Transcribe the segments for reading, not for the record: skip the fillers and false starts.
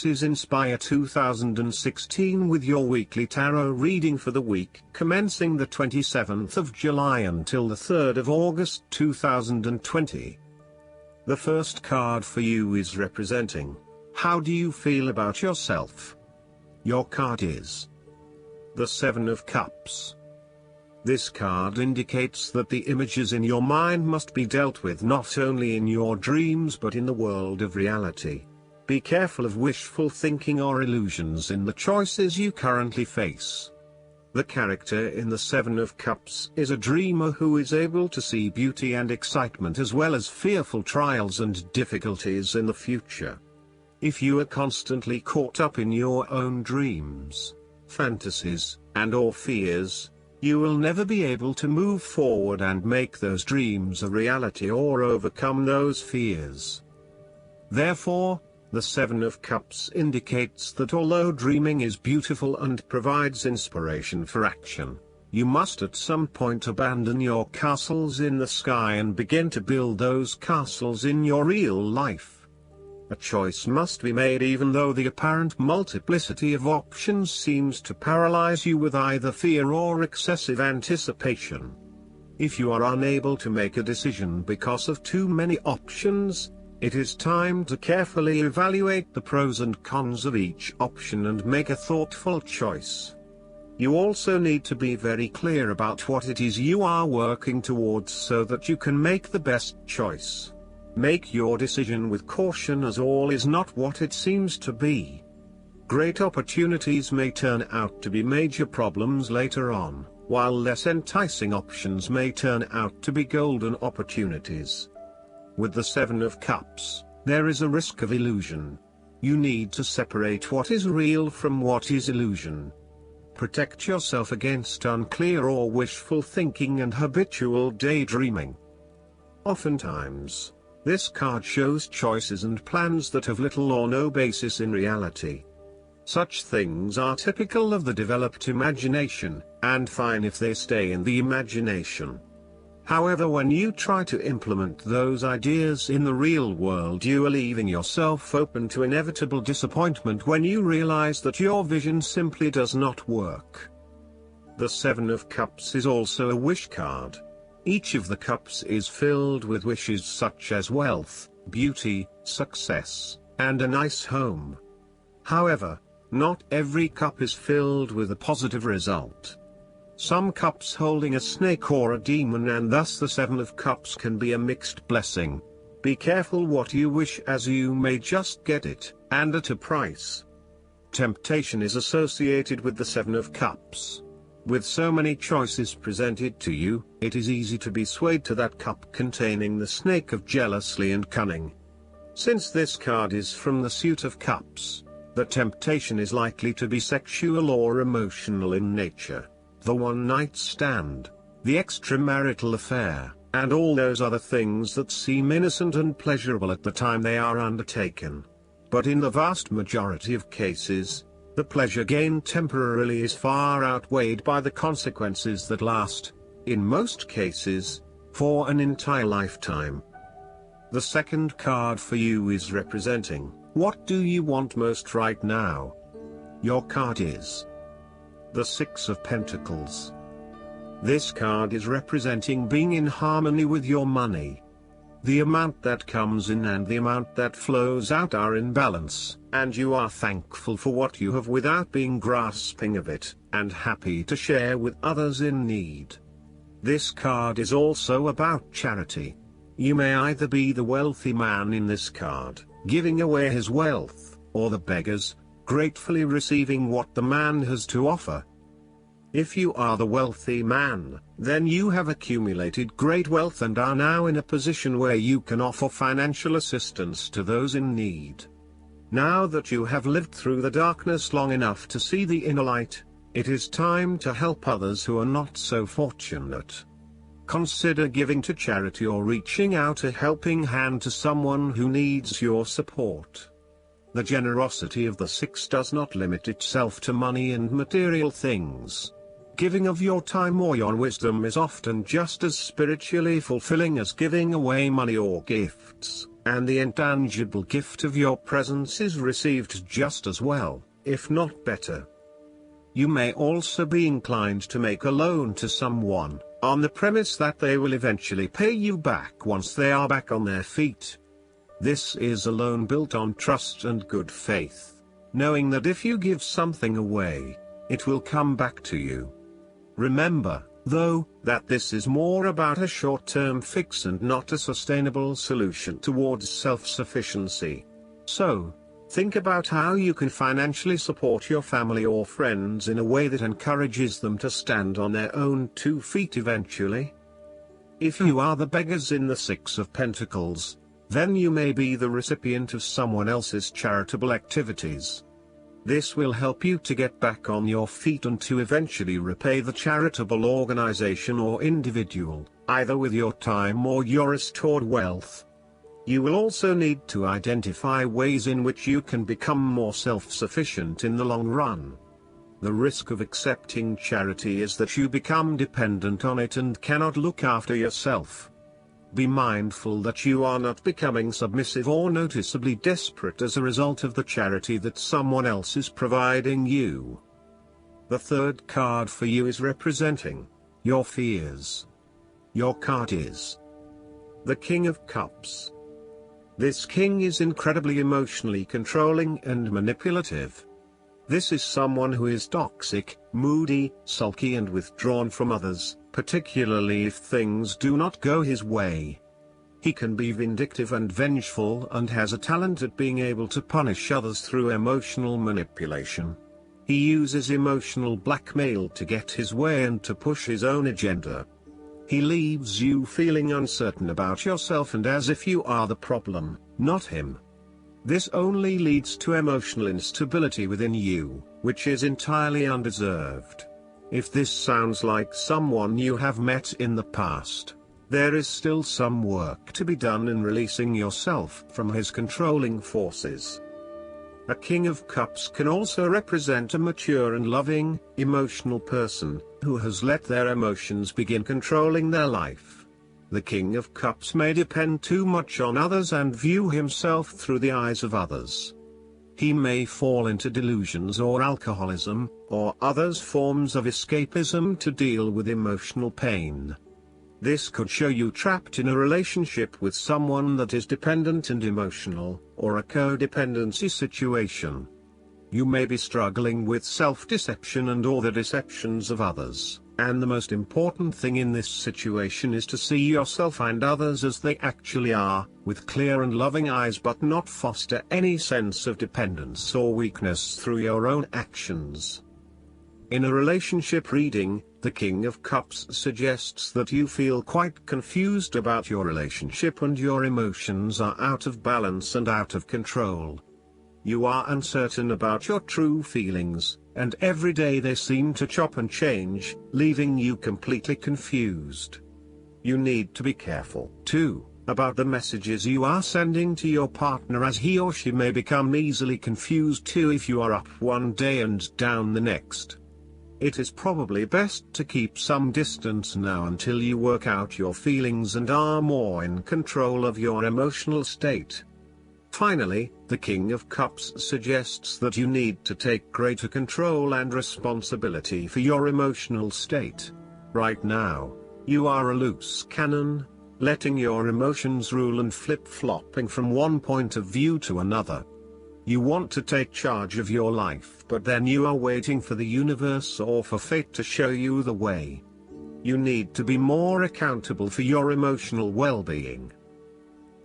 This is Inspire 2016 with your weekly tarot reading for the week commencing the 27th of July until the 3rd of August 2020. The first card for you is representing, how do you feel about yourself? Your card is the Seven of Cups. This card indicates that the images in your mind must be dealt with not only in your dreams but in the world of reality. Be careful of wishful thinking or illusions in the choices you currently face. The character in the Seven of Cups is a dreamer who is able to see beauty and excitement as well as fearful trials and difficulties in the future. If you are constantly caught up in your own dreams, fantasies, and/or fears, you will never be able to move forward and make those dreams a reality or overcome those fears. Therefore, the Seven of Cups indicates that although dreaming is beautiful and provides inspiration for action, you must at some point abandon your castles in the sky and begin to build those castles in your real life. A choice must be made even though the apparent multiplicity of options seems to paralyze you with either fear or excessive anticipation. If you are unable to make a decision because of too many options, it is time to carefully evaluate the pros and cons of each option and make a thoughtful choice. You also need to be very clear about what it is you are working towards so that you can make the best choice. Make your decision with caution, as all is not what it seems to be. Great opportunities may turn out to be major problems later on, while less enticing options may turn out to be golden opportunities. With the Seven of Cups, there is a risk of illusion. You need to separate what is real from what is illusion. Protect yourself against unclear or wishful thinking and habitual daydreaming. Oftentimes, this card shows choices and plans that have little or no basis in reality. Such things are typical of the developed imagination, and fine if they stay in the imagination. However, when you try to implement those ideas in the real world, you are leaving yourself open to inevitable disappointment when you realize that your vision simply does not work. The Seven of Cups is also a wish card. Each of the cups is filled with wishes such as wealth, beauty, success, and a nice home. However, not every cup is filled with a positive result. Some cups holding a snake or a demon, and thus the Seven of Cups can be a mixed blessing. Be careful what you wish, as you may just get it, and at a price. Temptation is associated with the Seven of Cups. With so many choices presented to you, it is easy to be swayed to that cup containing the snake of jealousy and cunning. Since this card is from the suit of cups, the temptation is likely to be sexual or emotional in nature. The one-night stand, the extramarital affair, and all those other things that seem innocent and pleasurable at the time they are undertaken. But in the vast majority of cases, the pleasure gained temporarily is far outweighed by the consequences that last, in most cases, for an entire lifetime. The second card for you is representing, what do you want most right now? Your card is the Six of Pentacles. This card is representing being in harmony with your money. The amount that comes in and the amount that flows out are in balance, and you are thankful for what you have without being grasping of it, and happy to share with others in need. This card is also about charity. You may either be the wealthy man in this card, giving away his wealth, or the beggars, gratefully receiving what the man has to offer. If you are the wealthy man, then you have accumulated great wealth and are now in a position where you can offer financial assistance to those in need. Now that you have lived through the darkness long enough to see the inner light, it is time to help others who are not so fortunate. Consider giving to charity or reaching out a helping hand to someone who needs your support. The generosity of the Six does not limit itself to money and material things. Giving of your time or your wisdom is often just as spiritually fulfilling as giving away money or gifts. and the intangible gift of your presence is received just as well, if not better. You may also be inclined to make a loan to someone, on the premise that they will eventually pay you back once they are back on their feet. This is a loan built on trust and good faith, knowing that if you give something away, it will come back to you. Remember, though, that this is more about a short-term fix and not a sustainable solution towards self-sufficiency. So, think about how you can financially support your family or friends in a way that encourages them to stand on their own 2 feet eventually. If you are the beggars in the Six of Pentacles, then you may be the recipient of someone else's charitable activities. This will help you to get back on your feet and to eventually repay the charitable organization or individual, either with your time or your restored wealth. You will also need to identify ways in which you can become more self-sufficient in the long run. The risk of accepting charity is that you become dependent on it and cannot look after yourself. Be mindful that you are not becoming submissive or noticeably desperate as a result of the charity that someone else is providing you. The third card for you is representing your fears. Your card is the King of Cups. This king is incredibly emotionally controlling and manipulative. This is someone who is toxic, moody, sulky and withdrawn from others, particularly if things do not go his way. He can be vindictive and vengeful and has a talent at being able to punish others through emotional manipulation. He uses emotional blackmail to get his way and to push his own agenda. He leaves you feeling uncertain about yourself and as if you are the problem, not him. This only leads to emotional instability within you, which is entirely undeserved. If this sounds like someone you have met in the past, there is still some work to be done in releasing yourself from his controlling forces. A King of Cups can also represent a mature and loving, emotional person, who has let their emotions begin controlling their life. The King of Cups may depend too much on others and view himself through the eyes of others. He may fall into delusions or alcoholism, or other forms of escapism to deal with emotional pain. This could show you trapped in a relationship with someone that is dependent and emotional, or a codependency situation. You may be struggling with self-deception and or the deceptions of others, and the most important thing in this situation is to see yourself and others as they actually are, with clear and loving eyes, but not foster any sense of dependence or weakness through your own actions. In a relationship reading, the King of Cups suggests that you feel quite confused about your relationship and your emotions are out of balance and out of control. You are uncertain about your true feelings, and every day they seem to chop and change, leaving you completely confused. You need to be careful, too, about the messages you are sending to your partner, as he or she may become easily confused too if you are up one day and down the next. It is probably best to keep some distance now until you work out your feelings and are more in control of your emotional state. Finally, the King of Cups suggests that you need to take greater control and responsibility for your emotional state. Right now, you are a loose cannon, letting your emotions rule and flip-flopping from one point of view to another. You want to take charge of your life, but then you are waiting for the universe or for fate to show you the way. You need to be more accountable for your emotional well-being.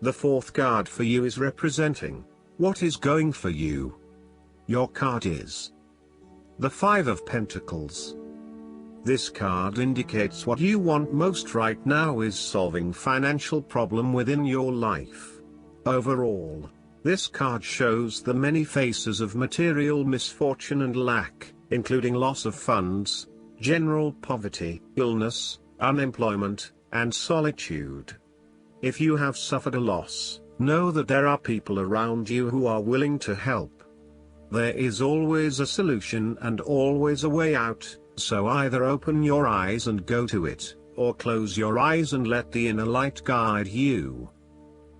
The fourth card for you is representing what is going for you. Your card is the Five of Pentacles. This card indicates what you want most right now is solving financial problem within your life. Overall, this card shows the many faces of material misfortune and lack, including loss of funds, general poverty, illness, unemployment, and solitude. If you have suffered a loss, know that there are people around you who are willing to help. There is always a solution and always a way out, so either open your eyes and go to it, or close your eyes and let the inner light guide you.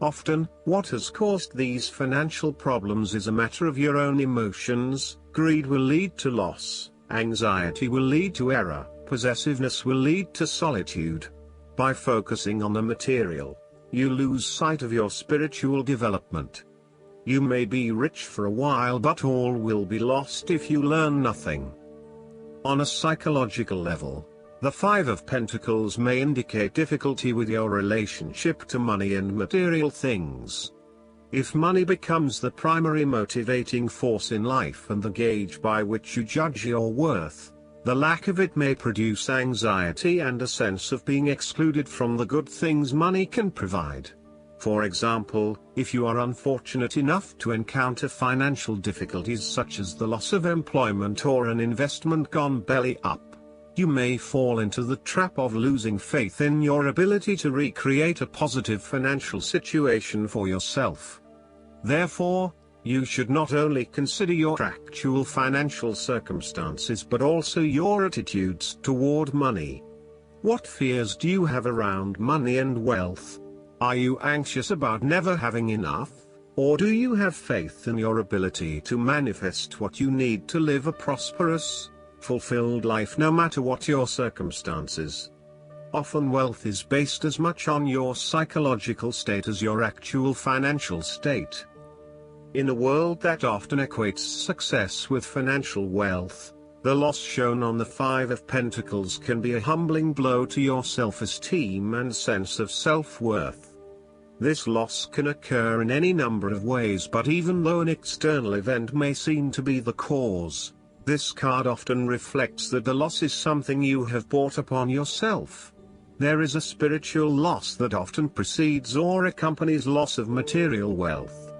Often, what has caused these financial problems is a matter of your own emotions. Greed will lead to loss, anxiety will lead to error, possessiveness will lead to solitude. By focusing on the material, you lose sight of your spiritual development. You may be rich for a while, but all will be lost if you learn nothing. On a psychological level, the Five of Pentacles may indicate difficulty with your relationship to money and material things. If money becomes the primary motivating force in life and the gauge by which you judge your worth, the lack of it may produce anxiety and a sense of being excluded from the good things money can provide. For example, if you are unfortunate enough to encounter financial difficulties such as the loss of employment or an investment gone belly up, you may fall into the trap of losing faith in your ability to recreate a positive financial situation for yourself. Therefore, you should not only consider your actual financial circumstances but also your attitudes toward money. What fears do you have around money and wealth? Are you anxious about never having enough, or do you have faith in your ability to manifest what you need to live a prosperous, fulfilled life no matter what your circumstances? Often wealth is based as much on your psychological state as your actual financial state. In a world that often equates success with financial wealth, the loss shown on the Five of Pentacles can be a humbling blow to your self-esteem and sense of self-worth. This loss can occur in any number of ways, but even though an external event may seem to be the cause, this card often reflects that the loss is something you have brought upon yourself. There is a spiritual loss that often precedes or accompanies loss of material wealth.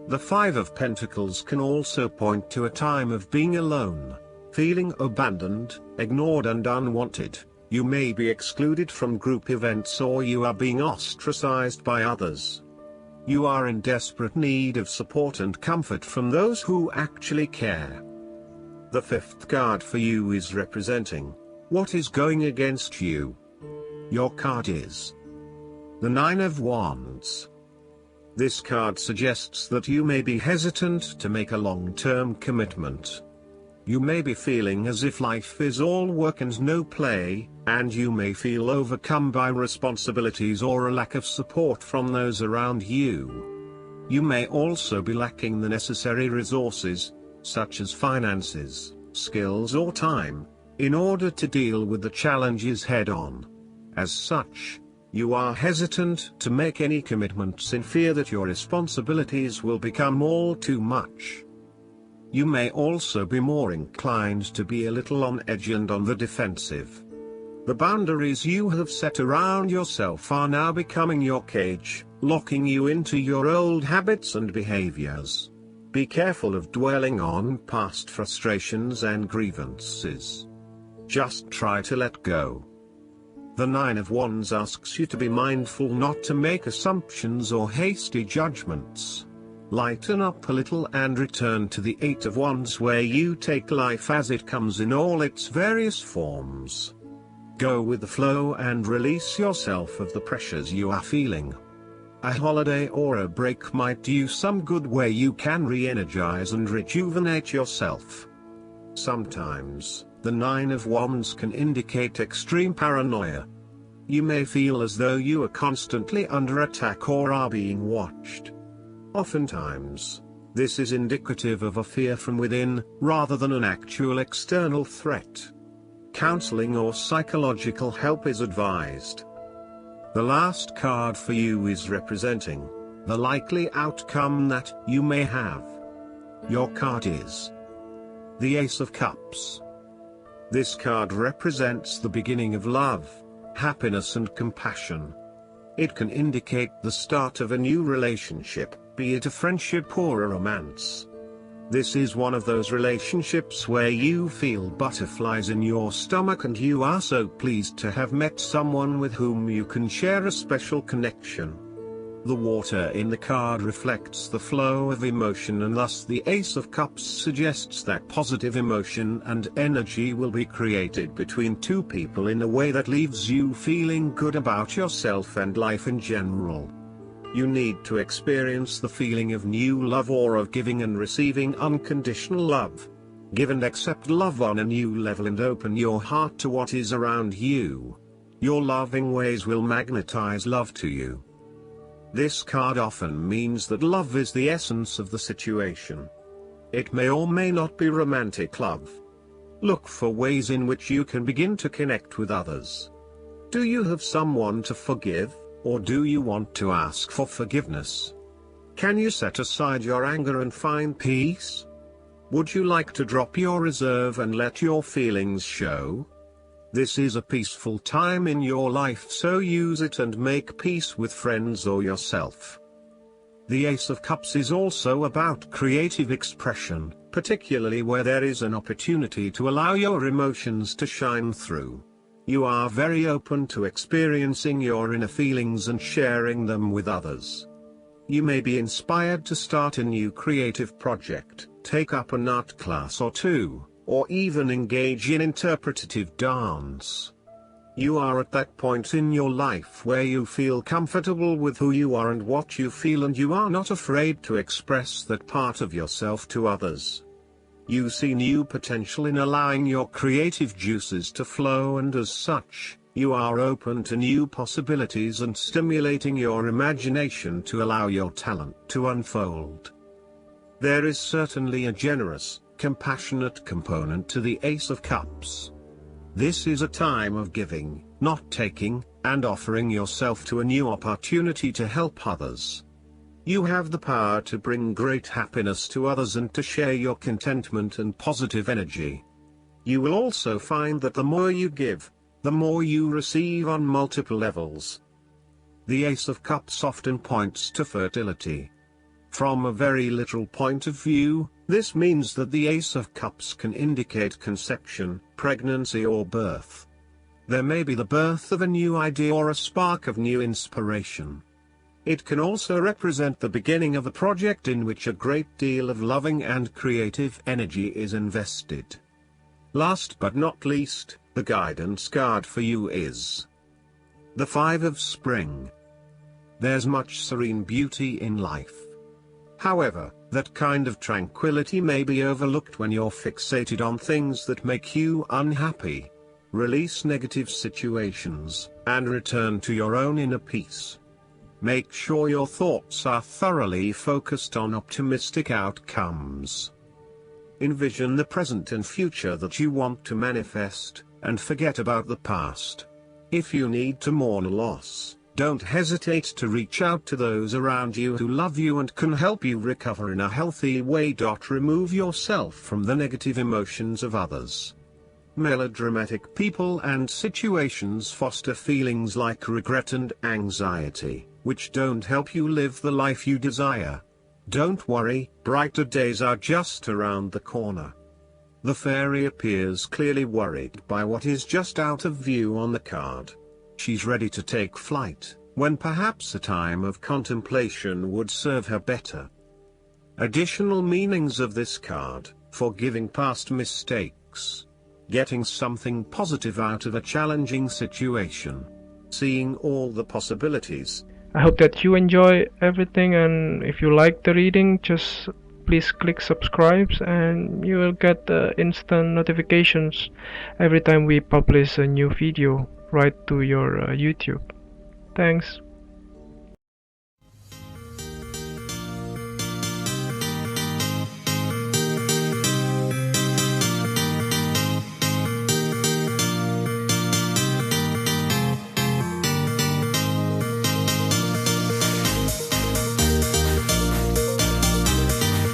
The Five of Pentacles can also point to a time of being alone, feeling abandoned, ignored and unwanted. You may be excluded from group events or you are being ostracized by others. You are in desperate need of support and comfort from those who actually care. The fifth card for you is representing what is going against you. Your card is the Nine of Wands. This card suggests that you may be hesitant to make a long-term commitment. You may be feeling as if life is all work and no play, and you may feel overcome by responsibilities or a lack of support from those around you. You may also be lacking the necessary resources, such as finances, skills or time, in order to deal with the challenges head-on. As such, you are hesitant to make any commitments in fear that your responsibilities will become all too much. You may also be more inclined to be a little on edge and on the defensive. The boundaries you have set around yourself are now becoming your cage, locking you into your old habits and behaviors. Be careful of dwelling on past frustrations and grievances. Just try to let go. The Nine of Wands asks you to be mindful not to make assumptions or hasty judgments. Lighten up a little and return to the Eight of Wands, where you take life as it comes in all its various forms. Go with the flow and release yourself of the pressures you are feeling. A holiday or a break might do you some good, where you can re-energize and rejuvenate yourself. Sometimes, the Nine of Wands can indicate extreme paranoia. You may feel as though you are constantly under attack or are being watched. Oftentimes, this is indicative of a fear from within, rather than an actual external threat. Counseling or psychological help is advised. The last card for you is representing the likely outcome that you may have. Your card is the Ace of Cups. This card represents the beginning of love, happiness and compassion. It can indicate the start of a new relationship, be it a friendship or a romance. This is one of those relationships where you feel butterflies in your stomach and you are so pleased to have met someone with whom you can share a special connection. The water in the card reflects the flow of emotion, and thus the Ace of Cups suggests that positive emotion and energy will be created between two people in a way that leaves you feeling good about yourself and life in general. You need to experience the feeling of new love or of giving and receiving unconditional love. Give and accept love on a new level and open your heart to what is around you. Your loving ways will magnetize love to you. This card often means that love is the essence of the situation. It may or may not be romantic love. Look for ways in which you can begin to connect with others. Do you have someone to forgive, or do you want to ask for forgiveness? Can you set aside your anger and find peace? Would you like to drop your reserve and let your feelings show? This is a peaceful time in your life, so use it and make peace with friends or yourself. The Ace of Cups is also about creative expression, particularly where there is an opportunity to allow your emotions to shine through. You are very open to experiencing your inner feelings and sharing them with others. You may be inspired to start a new creative project, take up an art class or two, or even engage in interpretative dance. You are at that point in your life where you feel comfortable with who you are and what you feel, and you are not afraid to express that part of yourself to others. You see new potential in allowing your creative juices to flow, and as such, you are open to new possibilities and stimulating your imagination to allow your talent to unfold. There is certainly a generous, compassionate component to the Ace of Cups. This is a time of giving, not taking, and offering yourself to a new opportunity to help others. You have the power to bring great happiness to others and to share your contentment and positive energy. You will also find that the more you give, the more you receive on multiple levels. The Ace of Cups often points to fertility. From a very literal point of view, this means that the Ace of Cups can indicate conception, pregnancy or birth. There may be the birth of a new idea or a spark of new inspiration. It can also represent the beginning of a project in which a great deal of loving and creative energy is invested. Last but not least, the guidance card for you is the Five of Spring. There's much serene beauty in life. However, that kind of tranquility may be overlooked when you're fixated on things that make you unhappy. Release negative situations, and return to your own inner peace. Make sure your thoughts are thoroughly focused on optimistic outcomes. Envision the present and future that you want to manifest, and forget about the past. If you need to mourn a loss, don't hesitate to reach out to those around you who love you and can help you recover in a healthy way. Remove yourself from the negative emotions of others. Melodramatic people and situations foster feelings like regret and anxiety, which don't help you live the life you desire. Don't worry, brighter days are just around the corner. The fairy appears clearly worried by what is just out of view on the card. She's ready to take flight, when perhaps a time of contemplation would serve her better. Additional meanings of this card: forgiving past mistakes, getting something positive out of a challenging situation, seeing all the possibilities. I hope that you enjoy everything, and if you like the reading, just please click subscribe and you will get instant notifications every time we publish a new video right to your YouTube. Thanks.